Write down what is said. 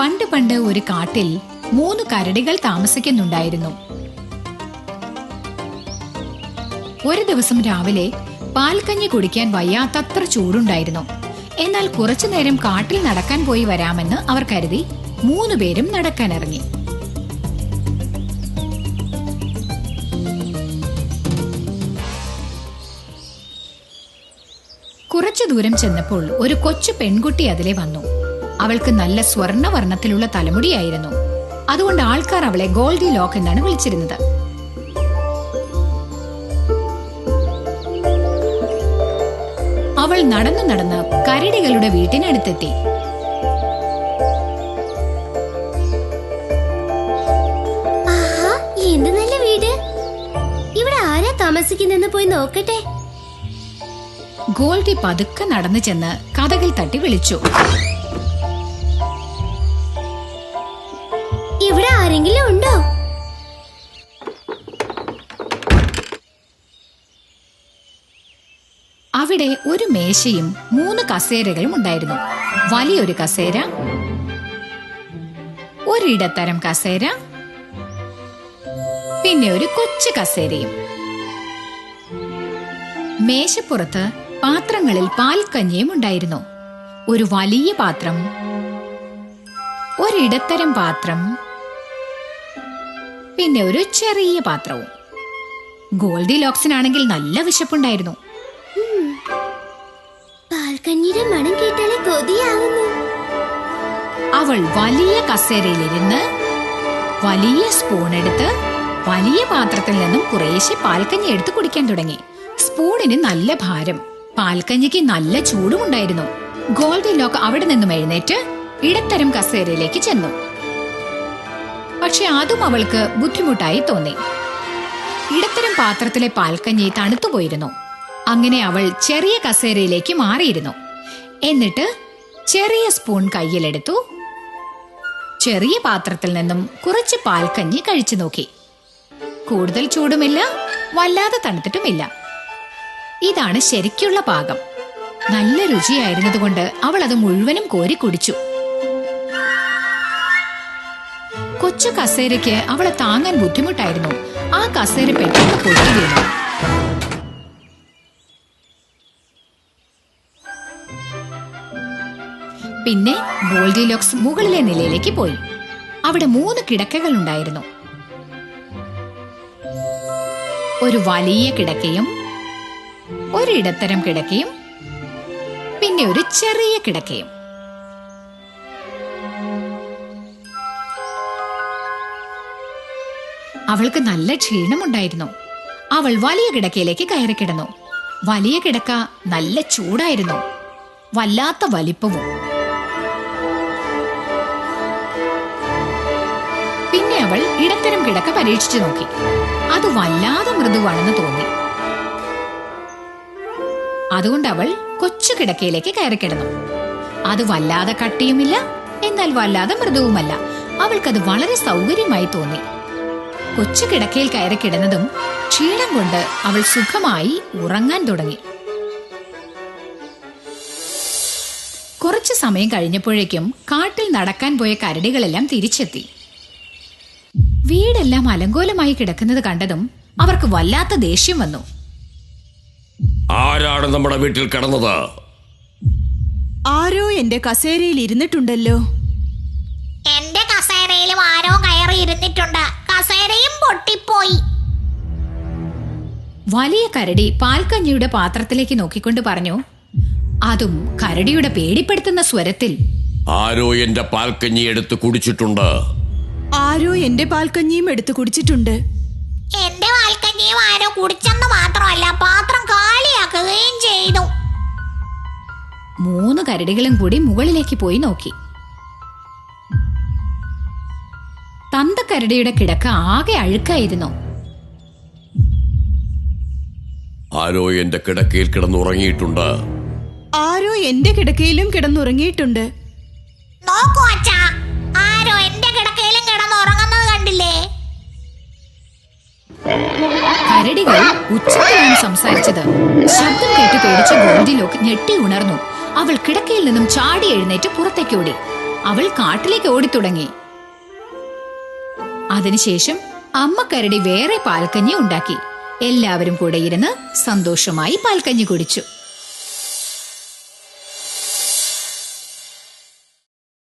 പണ്ട് പണ്ട് ഒരു കാട്ടിൽ 3 കരടികൾ താമസിക്കുന്നുണ്ടായിരുന്നു. ഒരു ദിവസം രാവിലെ പാൽക്കഞ്ഞി കുടിക്കാൻ വയ്യാത്തത്ര ചൂടുണ്ടായിരുന്നു. എന്നാൽ കുറച്ചു നേരം കാട്ടിൽ നടക്കാൻ പോയി വരാമെന്ന് അവർ കരുതി 3 പേരും നടക്കാനിറങ്ങി. കുറച്ചു ദൂരം ചെന്നപ്പോൾ ഒരു കൊച്ചു പെൺകുട്ടി അതിലെ വന്നു. അവൾക്ക് നല്ല സ്വർണ്ണവർണ്ണത്തിലുള്ള തലമുടിയായിരുന്നു. അതുകൊണ്ട് ആൾക്കാർ അവളെ ഗോൾഡി ലോക്ക് എന്നാണ് വിളിച്ചിരുന്നത്. അവൾ നടന്നു നടന്ന് കരടികളുടെ വീട്ടിനടുത്തെത്തി. എന്ത് നല്ല വീട്! ഇവിടെ ആരാ താമസിക്കുന്നെന്ന് പോയി നോക്കട്ടെ. ഗോൾഡി പതുക്കെ നടന്നു ചെന്ന് കതകിൽ തട്ടി വിളിച്ചു. ഇവിടെ ആരെങ്കിലും ഉണ്ടോ? അവിടെ ഒരു മേശയും 3 കസേരകളും ഉണ്ടായിരുന്നു. വലിയൊരു കസേര, ഒരിടത്തരം കസേര, പിന്നെ ഒരു കൊച്ചു കസേരയും. മേശപ്പുറത്ത് പാത്രങ്ങളിൽ പാൽക്കഞ്ഞിയും ഉണ്ടായിരുന്നു. ഒരു വലിയ പാത്രം, ഒരിടത്തരം പാത്രം, പിന്നെ ഒരു ചെറിയ പാത്രവും. ഗോൾഡി ലോക്സിനാണെങ്കിൽ നല്ല വിശപ്പുണ്ടായിരുന്നു. പാൽക്കഞ്ഞിയുടെ മണം കേട്ടാലേ കൊതിയാവുന്നു. അവൾ വലിയ കസേരയിലിരുന്ന് വലിയ സ്പൂൺ എടുത്ത് വലിയ പാത്രത്തിൽ നിന്നും കുറേശ്ശെ പാൽക്കഞ്ഞി എടുത്ത് കുടിക്കാൻ തുടങ്ങി. സ്പൂണിന് നല്ല ഭാരം, പാൽക്കഞ്ഞിക്ക് നല്ല ചൂടുമുണ്ടായിരുന്നു. ഗോൾഡി ലോക്ക് അവിടെ നിന്നും എഴുന്നേറ്റ് ഇടത്തരം കസേരയിലേക്ക് ചെന്നു. പക്ഷെ അതും അവൾക്ക് ബുദ്ധിമുട്ടായി തോന്നി. ഇടത്തരം പാത്രത്തിലെ പാൽക്കഞ്ഞി തണുത്തുപോയിരുന്നു. അങ്ങനെ അവൾ ചെറിയ കസേരയിലേക്ക് മാറിയിരുന്നു. എന്നിട്ട് ചെറിയ സ്പൂൺ കയ്യിലെടുത്തു. ചെറിയ പാത്രത്തിൽ നിന്നും കുറച്ച് പാൽക്കഞ്ഞി കഴിച്ചു നോക്കി. കൂടുതൽ ചൂടുമില്ല, വല്ലാതെ തണുത്തിട്ടുമില്ല. ഇതാണ് ശരിക്കുള്ള പാകം. നല്ല രുചിയായിരുന്നതുകൊണ്ട് അവൾ അത് മുഴുവനും കോരി കുടിച്ചു. കൊച്ചു കസേരയ്ക്ക് അവളെ താങ്ങാൻ ബുദ്ധിമുട്ടായിരുന്നു. ആ കസേര പെട്ടെന്ന് പൊട്ടി വീണു. പിന്നെ ഗോൾഡി ലോക്സ് മുകളിലെ നിലയിലേക്ക് പോയി. അവിടെ 3 കിടക്കകൾ ഉണ്ടായിരുന്നു. ഒരു വലിയ കിടക്കയും, ഒരിടത്തരം കിടക്കയും, പിന്നെ ഒരു ചെറിയ കിടക്കയും. അവൾക്ക് നല്ല ക്ഷീണമുണ്ടായിരുന്നു. അവൾ വലിയ കിടക്കയിലേക്ക് കയറി കിടന്നു. വലിയ കിടക്ക നല്ല ചൂടായിരുന്നു, വല്ലാത്ത വലിപ്പവും. പിന്നെ അവൾ ഇടത്തരം കിടക്ക പരീക്ഷിച്ചു നോക്കി. അത് വല്ലാതെ മൃദുവാണെന്ന് തോന്നി. അതുകൊണ്ട് അവൾ കൊച്ചു കിടക്കയിലേക്ക് കയറി കിടന്നു. അത് വല്ലാതെ കട്ടിയുമില്ല, എന്നാൽ വല്ലാതെ മൃദുവുമല്ല. അവൾക്കത് വളരെ സൗകര്യമായി തോന്നി. കൊച്ചു കിടക്കയിൽ കയറി കിടന്നതും ക്ഷീണം കൊണ്ട് അവൾ സുഖമായി ഉറങ്ങാൻ തുടങ്ങി. കുറച്ചു സമയം കഴിഞ്ഞപ്പോഴേക്കും കാട്ടിൽ നടക്കാൻ പോയ കരടികളെല്ലാം തിരിച്ചെത്തി. വീടെല്ലാം അലങ്കോലമായി കിടക്കുന്നത് കണ്ടതും അവർക്ക് വല്ലാത്ത ദേഷ്യം വന്നു. ആരാണ് നമ്മുടെ വീട്ടിൽ കിടന്നത്? ആരോ എന്റെ കസേരയിൽ ഇരുന്നിട്ടുണ്ടല്ലോ. എന്റെ കസേരയിലും ആരോ കയറി ഇരുന്നിട്ടുണ്ട്. കസേരയും പൊട്ടിപ്പോയി. വലിയ കരടി പാൽക്കഞ്ഞിയുടെ പാത്രത്തിലേക്ക് നോക്കിക്കൊണ്ട് പറഞ്ഞു. അതും കരടിയുടെ പേടിപ്പെടുത്തുന്ന സ്വരത്തിൽ, ആരോ എന്റെ പാൽക്കഞ്ഞി എടുത്ത് കുടിച്ചിട്ടുണ്ട്. ആരോ എന്റെ പാൽക്കഞ്ഞിയും എടുത്തു കുടിച്ചിട്ടുണ്ട്. എന്റെ പാൽക്കഞ്ഞിയും ആരോ കുടിച്ചെന്ന് മാത്രമല്ല, പാത്രം കാലിയാക്കുകയും ചെയ്തു. 3 കരടികളും കൂടി മുകളിലേക്ക് പോയി നോക്കി. തന്തക്കരടിയുടെ കിടക്ക ആകെ അഴുക്കായിരുന്നു. ആരോ എന്റെ കിടക്കയിൽ കിടന്നുറങ്ങിയിട്ടുണ്ട്. ആരോ എന്റെ കിടക്കയിലും കിടന്നുറങ്ങിയിട്ടുണ്ട്. നോക്കൂ അച്ഛാ, ആരോ എന്റെ കിടക്കയിലും കിടന്നുറങ്ങുന്നത് കണ്ടില്ലേ? കരടികൾ ഉച്ചത്തിലാണ് സംസാരിച്ചത്. ശബ്ദം കേട്ട് പേടിച്ച ഗോൾഡി ലോക്ക് ഞെട്ടി ഉണർന്നു. അവൾ കിടക്കയിൽ നിന്നും ചാടി എഴുന്നേറ്റ് പുറത്തേക്കോടി. അവൾ കാട്ടിലേക്ക് ഓടിത്തുടങ്ങി. അതിനുശേഷം അമ്മ കരടി വേറെ പാൽക്കഞ്ഞി ഉണ്ടാക്കി. എല്ലാവരും കൂടെ ഇരുന്ന് സന്തോഷമായി പാൽക്കഞ്ഞി കുടിച്ചു.